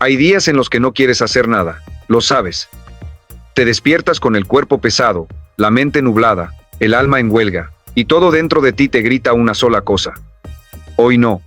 Hay días en los que no quieres hacer nada, lo sabes. Te despiertas con el cuerpo pesado, la mente nublada, el alma en huelga, y todo dentro de ti te grita una sola cosa: hoy no.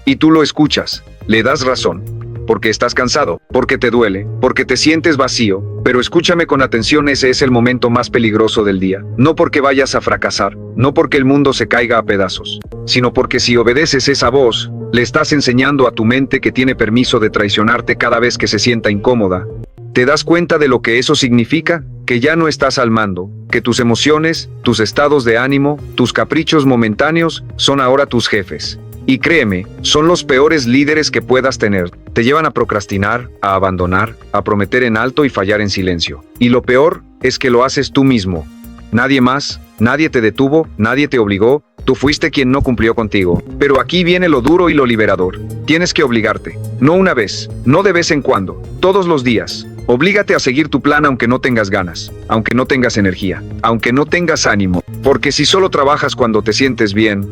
Y tú lo escuchas, le das razón, porque estás cansado, porque te duele, porque te sientes vacío, pero escúchame con atención, ese es el momento más peligroso del día, no porque vayas a fracasar, no porque el mundo se caiga a pedazos, sino porque si obedeces esa voz, le estás enseñando a tu mente que tiene permiso de traicionarte cada vez que se sienta incómoda. ¿Te das cuenta de lo que eso significa? Que ya no estás al mando, que tus emociones, tus estados de ánimo, tus caprichos momentáneos, son ahora tus jefes. Y créeme, son los peores líderes que puedas tener. Te llevan a procrastinar, a abandonar, a prometer en alto y fallar en silencio. Y lo peor es que lo haces tú mismo. Nadie más, nadie te detuvo, nadie te obligó, tú fuiste quien no cumplió contigo. Pero aquí viene lo duro y lo liberador. Tienes que obligarte. No una vez, no de vez en cuando, todos los días. Oblígate a seguir tu plan aunque no tengas ganas, aunque no tengas energía, aunque no tengas ánimo. Porque si solo trabajas cuando te sientes bien,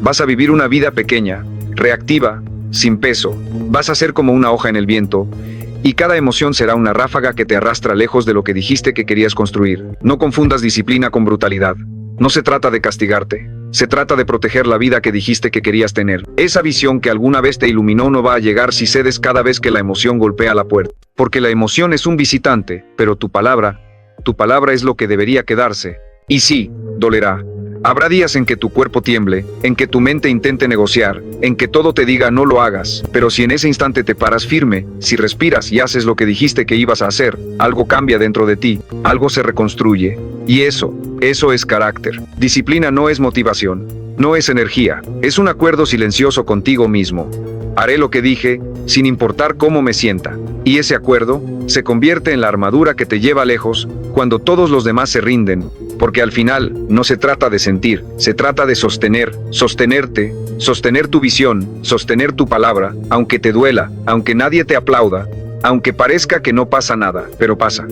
vas a vivir una vida pequeña, reactiva, sin peso. Vas a ser como una hoja en el viento, y cada emoción será una ráfaga que te arrastra lejos de lo que dijiste que querías construir. No confundas disciplina con brutalidad. No se trata de castigarte, se trata de proteger la vida que dijiste que querías tener. Esa visión que alguna vez te iluminó no va a llegar si cedes cada vez que la emoción golpea la puerta. Porque la emoción es un visitante, pero tu palabra es lo que debería quedarse. Y sí, dolerá. Habrá días en que tu cuerpo tiemble, en que tu mente intente negociar, en que todo te diga no lo hagas, pero si en ese instante te paras firme, si respiras y haces lo que dijiste que ibas a hacer, algo cambia dentro de ti, algo se reconstruye. Y eso es carácter. Disciplina no es motivación, no es energía, es un acuerdo silencioso contigo mismo. Haré lo que dije, sin importar cómo me sienta. Y ese acuerdo se convierte en la armadura que te lleva lejos cuando todos los demás se rinden. Porque al final no se trata de sentir, se trata de sostenerte, sostener tu visión, sostener tu palabra, aunque te duela, aunque nadie te aplauda, aunque parezca que no pasa nada, pero pasa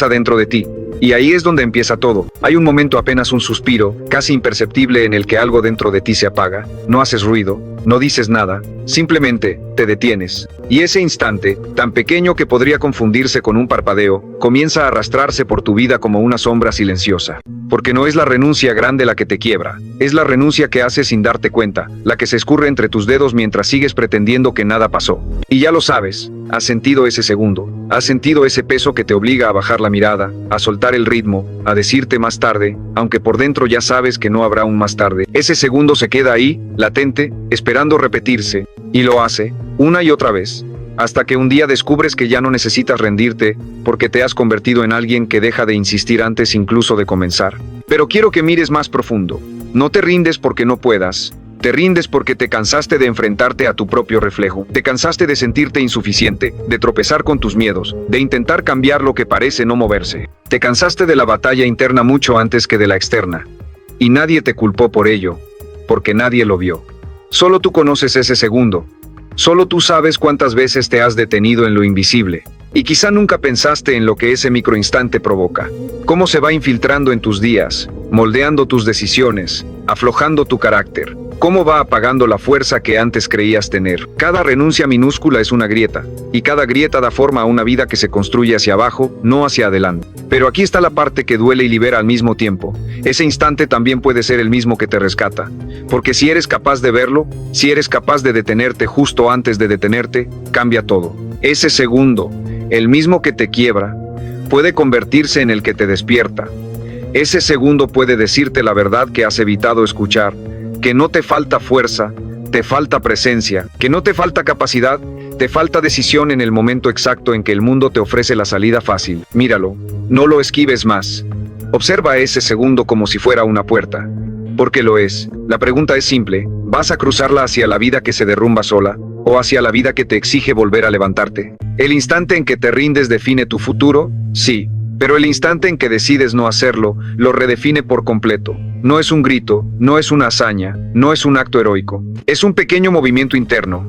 dentro de ti. Y ahí es donde empieza todo. Hay un momento, apenas un suspiro, casi imperceptible, en el que algo dentro de ti se apaga. No haces ruido, no dices nada, simplemente te detienes. Y ese instante, tan pequeño que podría confundirse con un parpadeo, comienza a arrastrarse por tu vida como una sombra silenciosa. Porque no es la renuncia grande la que te quiebra, es la renuncia que haces sin darte cuenta, la que se escurre entre tus dedos mientras sigues pretendiendo que nada pasó. Y ya lo sabes, has sentido ese segundo, has sentido ese peso que te obliga a bajar la mirada, a soltar el ritmo, a decirte más tarde, aunque por dentro ya sabes que no habrá un más tarde. Ese segundo se queda ahí, latente, esperando repetirse, y lo hace, una y otra vez, hasta que un día descubres que ya no necesitas rendirte, porque te has convertido en alguien que deja de insistir antes incluso de comenzar. Pero quiero que mires más profundo. No te rindes porque no puedas. Te rindes porque te cansaste de enfrentarte a tu propio reflejo. Te cansaste de sentirte insuficiente, de tropezar con tus miedos, de intentar cambiar lo que parece no moverse. Te cansaste de la batalla interna mucho antes que de la externa. Y nadie te culpó por ello, porque nadie lo vio. Solo tú conoces ese segundo. Solo tú sabes cuántas veces te has detenido en lo invisible. Y quizá nunca pensaste en lo que ese microinstante provoca. Cómo se va infiltrando en tus días, moldeando tus decisiones, aflojando tu carácter. Cómo va apagando la fuerza que antes creías tener. Cada renuncia minúscula es una grieta, y cada grieta da forma a una vida que se construye hacia abajo, no hacia adelante. Pero aquí está la parte que duele y libera al mismo tiempo. Ese instante también puede ser el mismo que te rescata. Porque si eres capaz de verlo, si eres capaz de detenerte justo antes de detenerte, cambia todo. Ese segundo, el mismo que te quiebra, puede convertirse en el que te despierta. Ese segundo puede decirte la verdad que has evitado escuchar, que no te falta fuerza, te falta presencia, que no te falta capacidad, te falta decisión en el momento exacto en que el mundo te ofrece la salida fácil. Míralo, no lo esquives más. Observa ese segundo como si fuera una puerta. Porque lo es. La pregunta es simple, ¿vas a cruzarla hacia la vida que se derrumba sola, o hacia la vida que te exige volver a levantarte? ¿El instante en que te rindes define tu futuro? Sí. Pero el instante en que decides no hacerlo, lo redefine por completo. no es un grito, no es una hazaña, no es un acto heroico. Es un pequeño movimiento interno.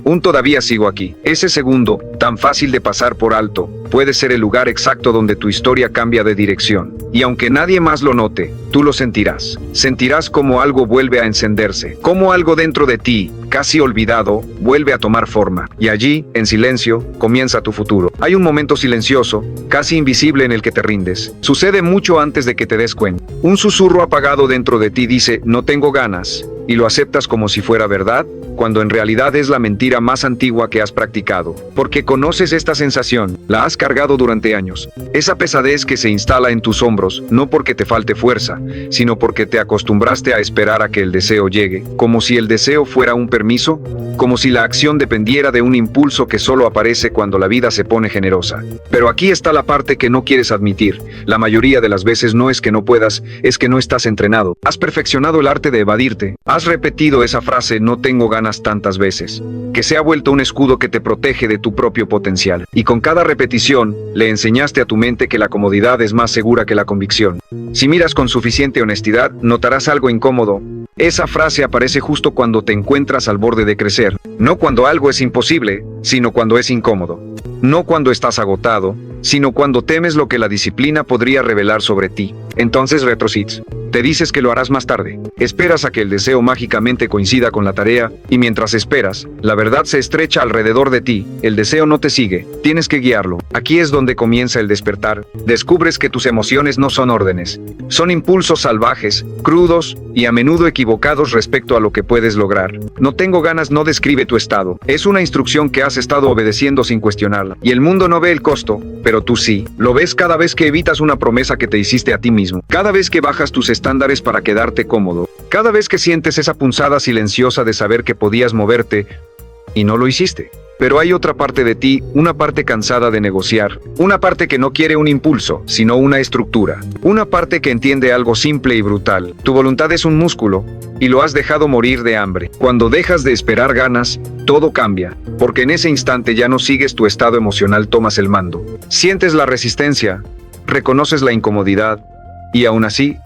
Un todavía sigo aquí. Ese segundo, tan fácil de pasar por alto, puede ser el lugar exacto donde tu historia cambia de dirección. Y aunque nadie más lo note, tú lo sentirás. Sentirás como algo vuelve a encenderse, como algo dentro de ti, casi olvidado, vuelve a tomar forma. Y allí, en silencio, comienza tu futuro. Hay un momento silencioso, casi invisible en el que te rindes. Sucede mucho antes de que te des cuenta. Un susurro apagado dentro de ti dice, no tengo ganas, y lo aceptas como si fuera verdad, cuando en realidad es la mentira más antigua que has practicado. Porque conoces esta sensación, la has cargado durante años. Esa pesadez que se instala en tus hombros, no porque te falte fuerza, sino porque te acostumbraste a esperar a que el deseo llegue, como si el deseo fuera un permiso, como si la acción dependiera de un impulso que solo aparece cuando la vida se pone generosa. Pero aquí está la parte que no quieres admitir. La mayoría de las veces no es que no puedas, es que no estás entrenado. Has perfeccionado el arte de evadirte. Has repetido esa frase no tengo ganas tantas veces, que se ha vuelto un escudo que te protege de tu propio potencial. Y con cada repetición, le enseñaste a tu mente que la comodidad es más segura que la convicción. Si miras con suficiente honestidad, notarás algo incómodo. Esa frase aparece justo cuando te encuentras al borde de crecer. No cuando algo es imposible, sino cuando es incómodo. No cuando estás agotado, sino cuando temes lo que la disciplina podría revelar sobre ti. Entonces retrocides. Te dices que lo harás más tarde. Esperas a que el deseo mágicamente coincida con la tarea, y mientras esperas, la verdad se estrecha alrededor de ti. El deseo no te sigue, tienes que guiarlo. Aquí es donde comienza el despertar. Descubres que tus emociones no son órdenes. Son impulsos salvajes, crudos, y a menudo equivocados respecto a lo que puedes lograr. No tengo ganas no describe tu estado. Es una instrucción que has estado obedeciendo sin cuestionarla. Y el mundo no ve el costo, pero tú sí. Lo ves cada vez que evitas una promesa que te hiciste a ti mismo. Cada vez que bajas tus estándares para quedarte cómodo. Cada vez que sientes esa punzada silenciosa de saber que podías moverte y no lo hiciste. Pero hay otra parte de ti, una parte cansada de negociar, una parte que no quiere un impulso, sino una estructura, una parte que entiende algo simple y brutal. Tu voluntad es un músculo, y lo has dejado morir de hambre. Cuando dejas de esperar ganas, todo cambia, porque en ese instante ya no sigues tu estado emocional, tomas el mando. Sientes la resistencia, reconoces la incomodidad, y aún así,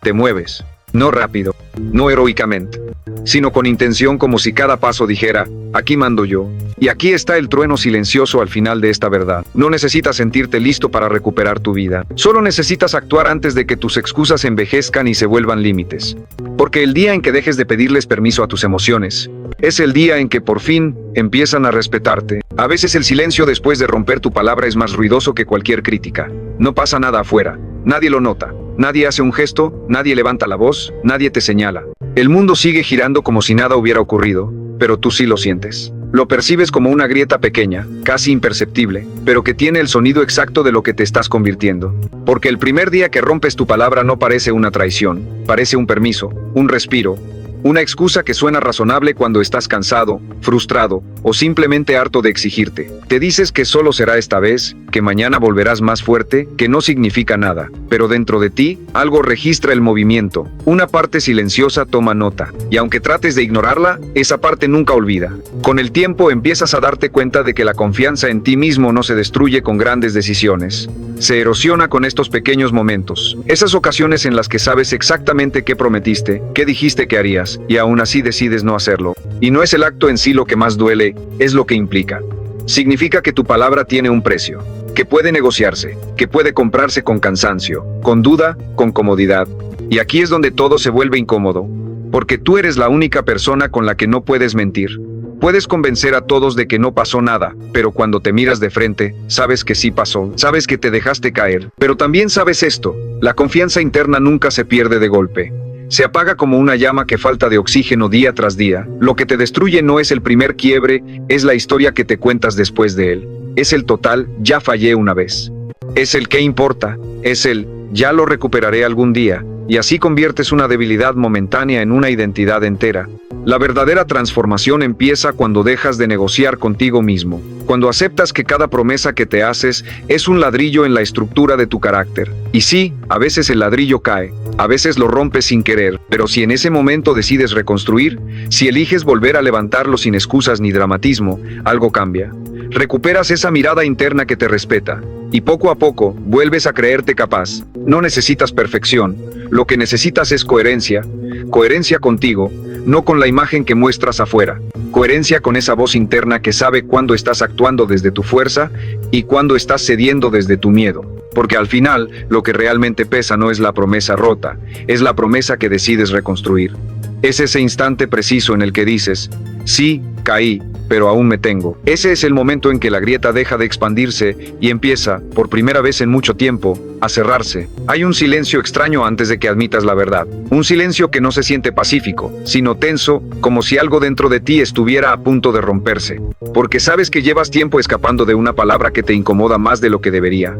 te mueves. No rápido, no heroicamente, sino con intención, como si cada paso dijera, aquí mando yo. Y aquí está el trueno silencioso al final de esta verdad. No necesitas sentirte listo para recuperar tu vida. Solo necesitas actuar antes de que tus excusas envejezcan y se vuelvan límites. Porque el día en que dejes de pedirles permiso a tus emociones, es el día en que por fin empiezan a respetarte. A veces el silencio después de romper tu palabra es más ruidoso que cualquier crítica. No pasa nada afuera, nadie lo nota. Nadie hace un gesto, nadie levanta la voz, nadie te señala. El mundo sigue girando como si nada hubiera ocurrido, pero tú sí lo sientes. Lo percibes como una grieta pequeña, casi imperceptible, pero que tiene el sonido exacto de lo que te estás convirtiendo. Porque el primer día que rompes tu palabra no parece una traición, parece un permiso, un respiro, una excusa que suena razonable cuando estás cansado, frustrado o simplemente harto de exigirte. Te dices que solo será esta vez, que mañana volverás más fuerte, que no significa nada, pero dentro de ti, algo registra el movimiento, una parte silenciosa toma nota, y aunque trates de ignorarla, esa parte nunca olvida. Con el tiempo empiezas a darte cuenta de que la confianza en ti mismo no se destruye con grandes decisiones, se erosiona con estos pequeños momentos, esas ocasiones en las que sabes exactamente qué prometiste, qué dijiste que harías, y aún así decides no hacerlo. Y no es el acto en sí lo que más duele, es lo que implica. Significa que tu palabra tiene un precio, que puede negociarse, que puede comprarse con cansancio, con duda, con comodidad. Y aquí es donde todo se vuelve incómodo, porque tú eres la única persona con la que no puedes mentir. Puedes convencer a todos de que no pasó nada, pero cuando te miras de frente, sabes que sí pasó, sabes que te dejaste caer. Pero también sabes esto, la confianza interna nunca se pierde de golpe. Se apaga como una llama que falta de oxígeno día tras día. Lo que te destruye no es el primer quiebre, es la historia que te cuentas después de él. Es el total, ya fallé una vez. Es el qué importa, es el ya lo recuperaré algún día. Y así conviertes una debilidad momentánea en una identidad entera. La verdadera transformación empieza cuando dejas de negociar contigo mismo, cuando aceptas que cada promesa que te haces es un ladrillo en la estructura de tu carácter. Y sí, a veces el ladrillo cae, a veces lo rompes sin querer, pero si en ese momento decides reconstruir, si eliges volver a levantarlo sin excusas ni dramatismo, algo cambia. recuperas esa mirada interna que te respeta, y poco a poco vuelves a creerte capaz. No necesitas perfección, lo que necesitas es coherencia, coherencia contigo, no con la imagen que muestras afuera, coherencia con esa voz interna que sabe cuándo estás actuando desde tu fuerza y cuándo estás cediendo desde tu miedo. Porque al final, lo que realmente pesa no es la promesa rota, es la promesa que decides reconstruir. Es ese instante preciso en el que dices, sí, caí, pero aún me tengo. Ese es el momento en que la grieta deja de expandirse y empieza, por primera vez en mucho tiempo, a cerrarse. Hay un silencio extraño antes de que admitas la verdad. Un silencio que no se siente pacífico, sino tenso, como si algo dentro de ti estuviera a punto de romperse. Porque sabes que llevas tiempo escapando de una palabra que te incomoda más de lo que debería.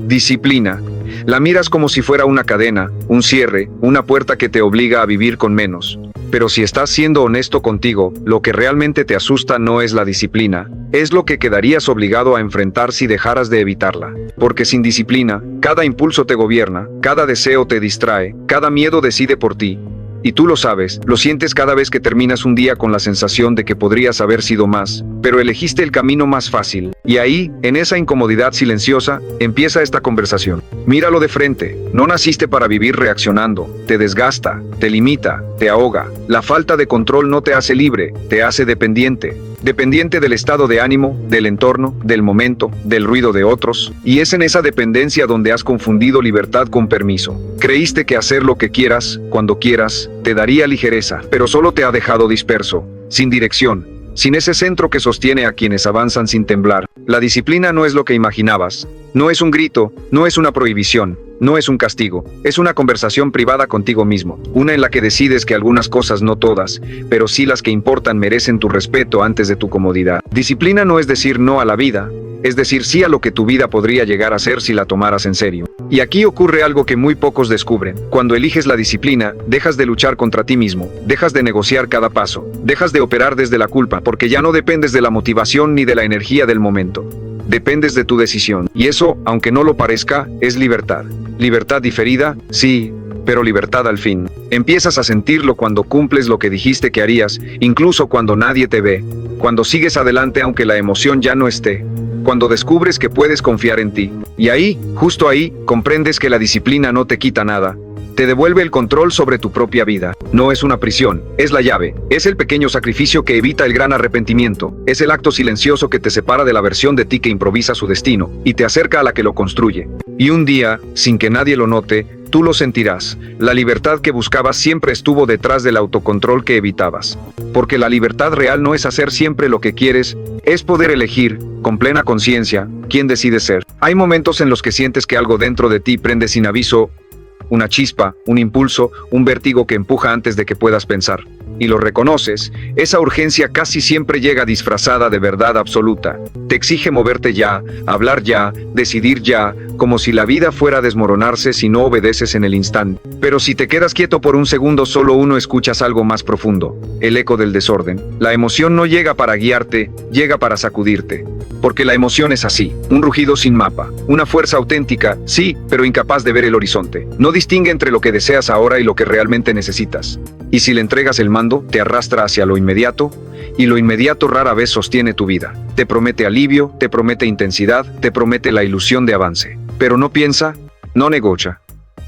Disciplina. La miras como si fuera una cadena, un cierre, una puerta que te obliga a vivir con menos. Pero si estás siendo honesto contigo, lo que realmente te asusta no es la disciplina, es lo que quedarías obligado a enfrentar si dejaras de evitarla. Porque sin disciplina, cada impulso te gobierna, cada deseo te distrae, cada miedo decide por ti. Y tú lo sabes, lo sientes cada vez que terminas un día con la sensación de que podrías haber sido más, pero elegiste el camino más fácil. Y ahí, en esa incomodidad silenciosa, empieza esta conversación. Míralo de frente, no naciste para vivir reaccionando, te desgasta, te limita, te ahoga. La falta de control no te hace libre, te hace dependiente. Dependiente del estado de ánimo, del entorno, del momento, del ruido de otros, y es en esa dependencia donde has confundido libertad con permiso. Creíste que hacer lo que quieras, cuando quieras, te daría ligereza, pero solo te ha dejado disperso, sin dirección, sin ese centro que sostiene a quienes avanzan sin temblar. La disciplina no es lo que imaginabas, no es un grito, no es una prohibición, no es un castigo, es una conversación privada contigo mismo, una en la que decides que algunas cosas, no todas, pero sí las que importan, merecen tu respeto antes de tu comodidad. Disciplina no es decir no a la vida, es decir sí a lo que tu vida podría llegar a ser si la tomaras en serio. Y aquí ocurre algo que muy pocos descubren. Cuando eliges la disciplina, dejas de luchar contra ti mismo, dejas de negociar cada paso, dejas de operar desde la culpa, porque ya no dependes de la motivación ni de la energía del momento. Dependes de tu decisión. Y eso, aunque no lo parezca, es libertad. Libertad diferida, sí, pero libertad al fin. Empiezas a sentirlo cuando cumples lo que dijiste que harías, incluso cuando nadie te ve. Cuando sigues adelante aunque la emoción ya no esté. Cuando descubres que puedes confiar en ti. Y ahí, justo ahí, comprendes que la disciplina no te quita nada. Te devuelve el control sobre tu propia vida. No es una prisión, es la llave. Es el pequeño sacrificio que evita el gran arrepentimiento. Es el acto silencioso que te separa de la versión de ti que improvisa su destino y te acerca a la que lo construye. Y un día, sin que nadie lo note, tú lo sentirás. La libertad que buscabas siempre estuvo detrás del autocontrol que evitabas. Porque la libertad real no es hacer siempre lo que quieres, es poder elegir, con plena conciencia, quién decides ser. Hay momentos en los que sientes que algo dentro de ti prende sin aviso, una chispa, un impulso, un vértigo que empuja antes de que puedas pensar. Y lo reconoces, esa urgencia casi siempre llega disfrazada de verdad absoluta. Te exige moverte ya, hablar ya, decidir ya, como si la vida fuera a desmoronarse si no obedeces en el instante. Pero si te quedas quieto por un segundo, solo uno escuchas algo más profundo, el eco del desorden. La emoción no llega para guiarte, llega para sacudirte. Porque la emoción es así, un rugido sin mapa, una fuerza auténtica, sí, pero incapaz de ver el horizonte. No distingue entre lo que deseas ahora y lo que realmente necesitas. Y si le entregas el mando, te arrastra hacia lo inmediato, y lo inmediato rara vez sostiene tu vida. Te promete alivio, te promete intensidad, te promete la ilusión de avance. Pero no piensa, no negocia,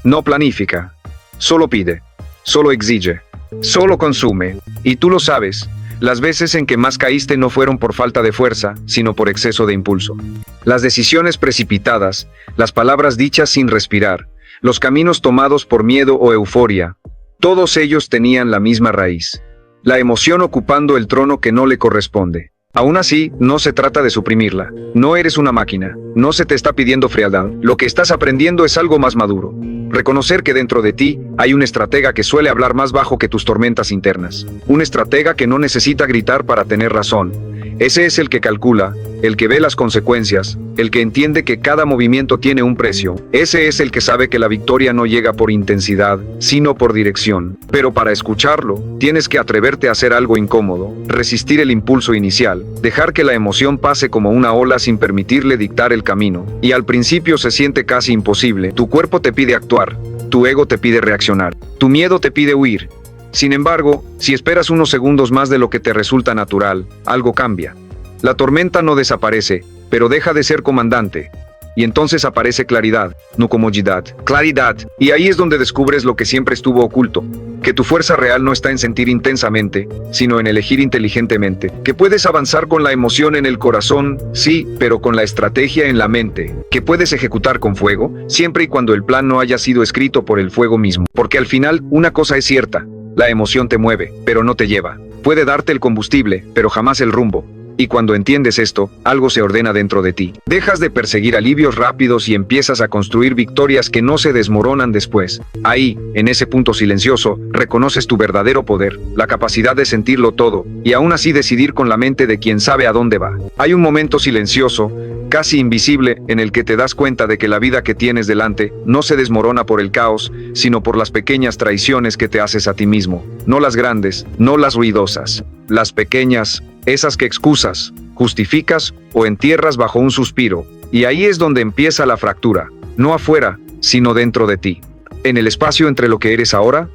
no planifica, solo pide, solo exige, solo consume. Y tú lo sabes. Las veces en que más caíste no fueron por falta de fuerza, sino por exceso de impulso. Las decisiones precipitadas, las palabras dichas sin respirar, los caminos tomados por miedo o euforia, todos ellos tenían la misma raíz. La emoción ocupando el trono que no le corresponde. Aún así, no se trata de suprimirla. No eres una máquina. No se te está pidiendo frialdad. Lo que estás aprendiendo es algo más maduro. Reconocer que dentro de ti hay un estratega que suele hablar más bajo que tus tormentas internas. Un estratega que no necesita gritar para tener razón. Ese es el que calcula, el que ve las consecuencias, el que entiende que cada movimiento tiene un precio. Ese es el que sabe que la victoria no llega por intensidad, sino por dirección. Pero para escucharlo, tienes que atreverte a hacer algo incómodo, resistir el impulso inicial, dejar que la emoción pase como una ola sin permitirle dictar el camino. Y al principio se siente casi imposible. Tu cuerpo te pide actuar, tu ego te pide reaccionar, tu miedo te pide huir. Sin embargo, si esperas unos segundos más de lo que te resulta natural, algo cambia. La tormenta no desaparece, pero deja de ser comandante. Y entonces aparece claridad, nukomojidad, claridad. Y ahí es donde descubres lo que siempre estuvo oculto. Que tu fuerza real no está en sentir intensamente, sino en elegir inteligentemente. Que puedes avanzar con la emoción en el corazón, sí, pero con la estrategia en la mente. Que puedes ejecutar con fuego, siempre y cuando el plan no haya sido escrito por el fuego mismo. Porque al final, una cosa es cierta. La emoción te mueve, pero no te lleva. Puede darte el combustible, pero jamás el rumbo. Y cuando entiendes esto, algo se ordena dentro de ti. Dejas de perseguir alivios rápidos y empiezas a construir victorias que no se desmoronan después. Ahí, en ese punto silencioso, reconoces tu verdadero poder, la capacidad de sentirlo todo, y aún así decidir con la mente de quien sabe a dónde va. Hay un momento silencioso, casi invisible, en el que te das cuenta de que la vida que tienes delante no se desmorona por el caos, sino por las pequeñas traiciones que te haces a ti mismo. No las grandes, no las ruidosas. Las pequeñas, esas que excusas, justificas o entierras bajo un suspiro. Y ahí es donde empieza la fractura, no afuera, sino dentro de ti. En el espacio entre lo que eres ahora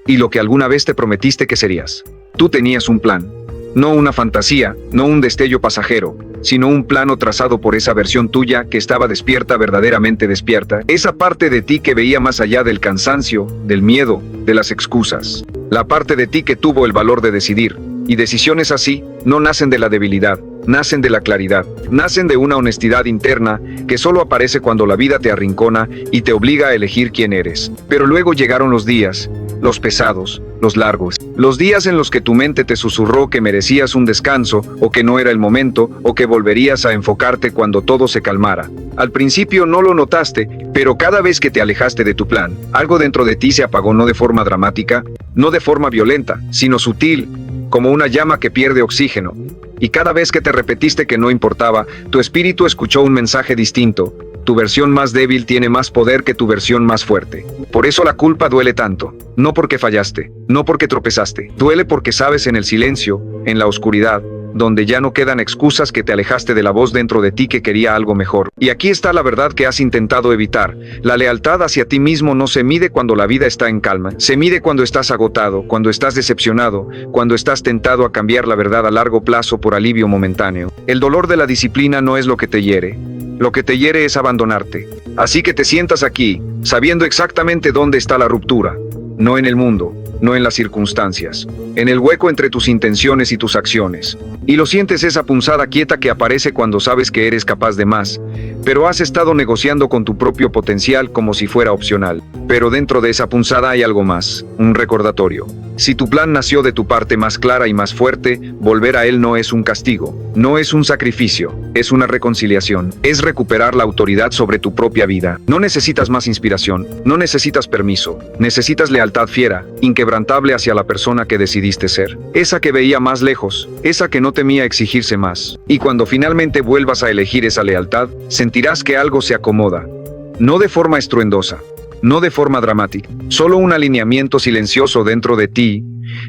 y lo que alguna vez te prometiste que serías. Tú tenías un plan. No una fantasía, no un destello pasajero, sino un plano trazado por esa versión tuya que estaba despierta, verdaderamente despierta. Esa parte de ti que veía más allá del cansancio, del miedo, de las excusas. La parte de ti que tuvo el valor de decidir. Y decisiones así no nacen de la debilidad, nacen de la claridad, nacen de una honestidad interna que solo aparece cuando la vida te arrincona y te obliga a elegir quién eres. Pero luego llegaron los días, los pesados, los largos, los días en los que tu mente te susurró que merecías un descanso, o que no era el momento, o que volverías a enfocarte cuando todo se calmara. Al principio no lo notaste, pero cada vez que te alejaste de tu plan, algo dentro de ti se apagó, no de forma dramática, no de forma violenta, sino sutil, como una llama que pierde oxígeno. Y cada vez que te repetiste que no importaba, tu espíritu escuchó un mensaje distinto. Tu versión más débil tiene más poder que tu versión más fuerte. Por eso la culpa duele tanto. No porque fallaste, no porque tropezaste. Duele porque sabes en el silencio, en la oscuridad, donde ya no quedan excusas, que te alejaste de la voz dentro de ti que quería algo mejor. Y aquí está la verdad que has intentado evitar. La lealtad hacia ti mismo no se mide cuando la vida está en calma. Se mide cuando estás agotado, cuando estás decepcionado, cuando estás tentado a cambiar la verdad a largo plazo por alivio momentáneo. El dolor de la disciplina no es lo que te hiere. Lo que te hiere es abandonarte. Así que te sientas aquí, sabiendo exactamente dónde está la ruptura. No en el mundo, no en las circunstancias, en el hueco entre tus intenciones y tus acciones. Y lo sientes, esa punzada quieta que aparece cuando sabes que eres capaz de más, pero has estado negociando con tu propio potencial como si fuera opcional. Pero dentro de esa punzada hay algo más, un recordatorio. Si tu plan nació de tu parte más clara y más fuerte, volver a él no es un castigo, no es un sacrificio, es una reconciliación, es recuperar la autoridad sobre tu propia vida. No necesitas más inspiración, no necesitas permiso, necesitas lealtad fiera, inquebrantable hacia la persona que decidiste ser, esa que veía más lejos, esa que no temía exigirse más. Y cuando finalmente vuelvas a elegir esa lealtad, sentirás que algo se acomoda, no de forma estruendosa, no de forma dramática, solo un alineamiento silencioso dentro de ti,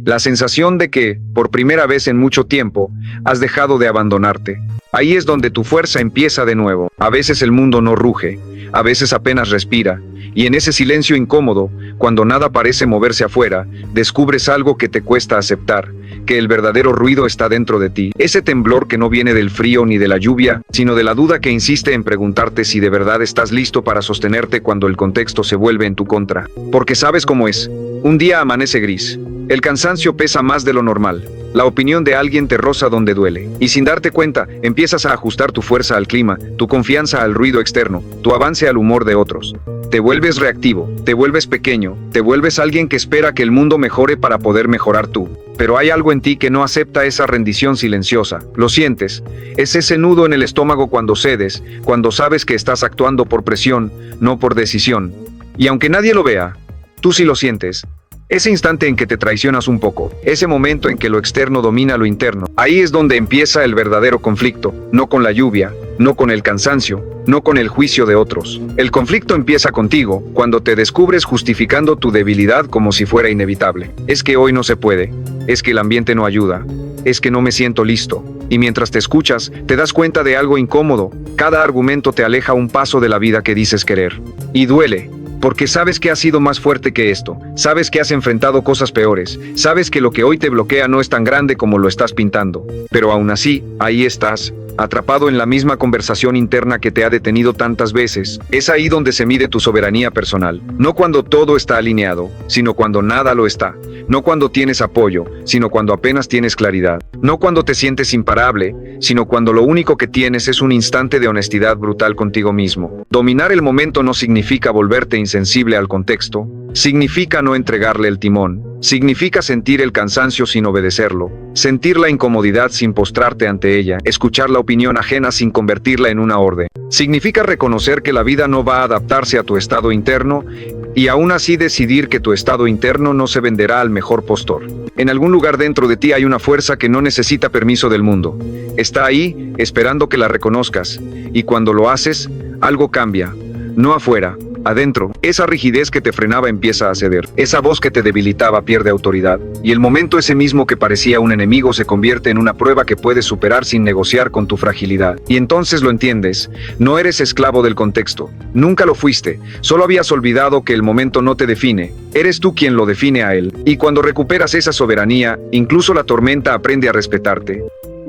la sensación de que, por primera vez en mucho tiempo, has dejado de abandonarte. Ahí es donde tu fuerza empieza de nuevo. A veces el mundo no ruge, a veces apenas respira, y en ese silencio incómodo, cuando nada parece moverse afuera, descubres algo que te cuesta aceptar, que el verdadero ruido está dentro de ti. Ese temblor que no viene del frío ni de la lluvia, sino de la duda que insiste en preguntarte si de verdad estás listo para sostenerte cuando el contexto se vuelve en tu contra. Porque sabes cómo es. Un día amanece gris. El cansancio pesa más de lo normal. La opinión de alguien te roza donde duele. Y sin darte cuenta, empiezas a ajustar tu fuerza al clima, tu confianza al ruido externo, tu avance al humor de otros. Te vuelves reactivo, te vuelves pequeño, te vuelves alguien que espera que el mundo mejore para poder mejorar tú. Pero hay algo en ti que no acepta esa rendición silenciosa. Lo sientes. Es ese nudo en el estómago cuando cedes, cuando sabes que estás actuando por presión, no por decisión. Y aunque nadie lo vea, tú sí lo sientes. Ese instante en que te traicionas un poco, ese momento en que lo externo domina lo interno, ahí es donde empieza el verdadero conflicto, no con la lluvia, no con el cansancio, no con el juicio de otros. El conflicto empieza contigo, cuando te descubres justificando tu debilidad como si fuera inevitable. Es que hoy no se puede, es que el ambiente no ayuda, es que no me siento listo. Y mientras te escuchas, te das cuenta de algo incómodo. Cada argumento te aleja un paso de la vida que dices querer. Y duele. Porque sabes que has sido más fuerte que esto, sabes que has enfrentado cosas peores, sabes que lo que hoy te bloquea no es tan grande como lo estás pintando. Pero aún así, ahí estás, atrapado en la misma conversación interna que te ha detenido tantas veces. Es ahí donde se mide tu soberanía personal. No cuando todo está alineado, sino cuando nada lo está. No cuando tienes apoyo, sino cuando apenas tienes claridad. No cuando te sientes imparable, sino cuando lo único que tienes es un instante de honestidad brutal contigo mismo. Dominar el momento no significa volverte insensible al contexto, significa no entregarle el timón, significa sentir el cansancio sin obedecerlo, sentir la incomodidad sin postrarte ante ella, escuchar la opinión ajena sin convertirla en una orden. Significa reconocer que la vida no va a adaptarse a tu estado interno y aún así decidir que tu estado interno no se venderá al mejor postor. En algún lugar dentro de ti hay una fuerza que no necesita permiso del mundo. Está ahí, esperando que la reconozcas, y cuando lo haces, algo cambia. No afuera, adentro. Esa rigidez que te frenaba empieza a ceder. Esa voz que te debilitaba pierde autoridad. Y el momento ese mismo que parecía un enemigo se convierte en una prueba que puedes superar sin negociar con tu fragilidad. Y entonces lo entiendes. No eres esclavo del contexto. Nunca lo fuiste. Solo habías olvidado que el momento no te define. Eres tú quien lo define a él. Y cuando recuperas esa soberanía, incluso la tormenta aprende a respetarte.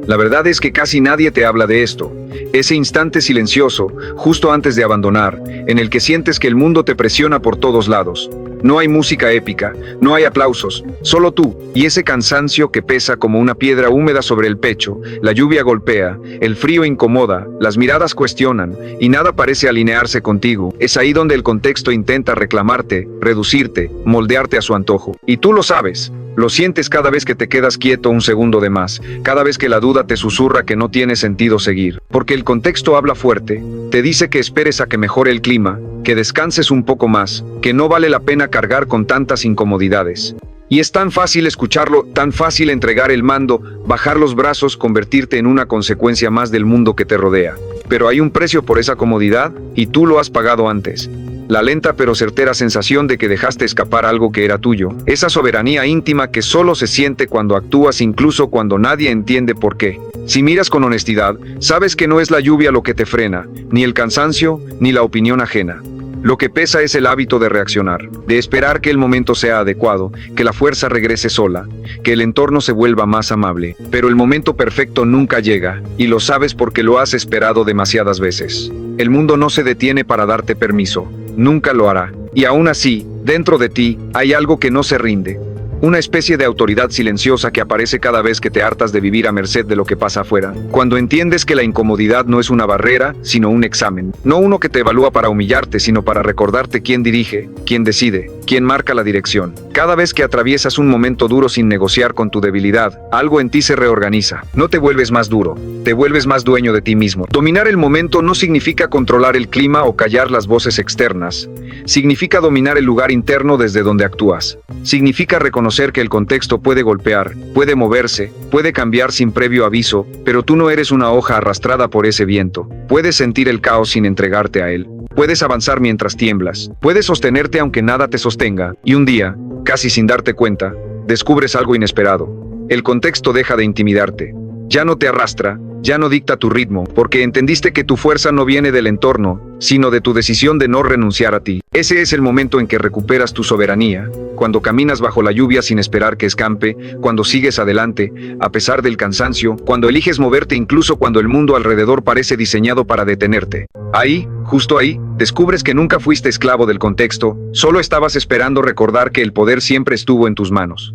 La verdad es que casi nadie te habla de esto. Ese instante silencioso, justo antes de abandonar, en el que sientes que el mundo te presiona por todos lados. No hay música épica, no hay aplausos, solo tú, y ese cansancio que pesa como una piedra húmeda sobre el pecho, la lluvia golpea, el frío incomoda, las miradas cuestionan, y nada parece alinearse contigo. Es ahí donde el contexto intenta reclamarte, reducirte, moldearte a su antojo. Y tú lo sabes. Lo sientes cada vez que te quedas quieto un segundo de más, cada vez que la duda te susurra que no tiene sentido seguir. Porque el contexto habla fuerte, te dice que esperes a que mejore el clima, que descanses un poco más, que no vale la pena cargar con tantas incomodidades. Y es tan fácil escucharlo, tan fácil entregar el mando, bajar los brazos, convertirte en una consecuencia más del mundo que te rodea. Pero hay un precio por esa comodidad, y tú lo has pagado antes. La lenta pero certera sensación de que dejaste escapar algo que era tuyo. Esa soberanía íntima que solo se siente cuando actúas incluso cuando nadie entiende por qué. Si miras con honestidad, sabes que no es la lluvia lo que te frena, ni el cansancio, ni la opinión ajena. Lo que pesa es el hábito de reaccionar, de esperar que el momento sea adecuado, que la fuerza regrese sola, que el entorno se vuelva más amable. Pero el momento perfecto nunca llega, y lo sabes porque lo has esperado demasiadas veces. El mundo no se detiene para darte permiso, nunca lo hará. Y aún así, dentro de ti, hay algo que no se rinde. Una especie de autoridad silenciosa que aparece cada vez que te hartas de vivir a merced de lo que pasa afuera. Cuando entiendes que la incomodidad no es una barrera, sino un examen. No uno que te evalúa para humillarte, sino para recordarte quién dirige, quién decide, quién marca la dirección. Cada vez que atraviesas un momento duro sin negociar con tu debilidad, algo en ti se reorganiza. No te vuelves más duro, te vuelves más dueño de ti mismo. Dominar el momento no significa controlar el clima o callar las voces externas. Significa dominar el lugar interno desde donde actúas. Significa reconocer que el contexto puede golpear, puede moverse, puede cambiar sin previo aviso, pero tú no eres una hoja arrastrada por ese viento. Puedes sentir el caos sin entregarte a él. Puedes avanzar mientras tiemblas. Puedes sostenerte aunque nada te sostenga. Y un día, casi sin darte cuenta, descubres algo inesperado. El contexto deja de intimidarte. Ya no te arrastra, ya no dicta tu ritmo, porque entendiste que tu fuerza no viene del entorno, sino de tu decisión de no renunciar a ti. Ese es el momento en que recuperas tu soberanía, cuando caminas bajo la lluvia sin esperar que escampe, cuando sigues adelante, a pesar del cansancio, cuando eliges moverte incluso cuando el mundo alrededor parece diseñado para detenerte. Ahí, justo ahí, descubres que nunca fuiste esclavo del contexto, solo estabas esperando recordar que el poder siempre estuvo en tus manos.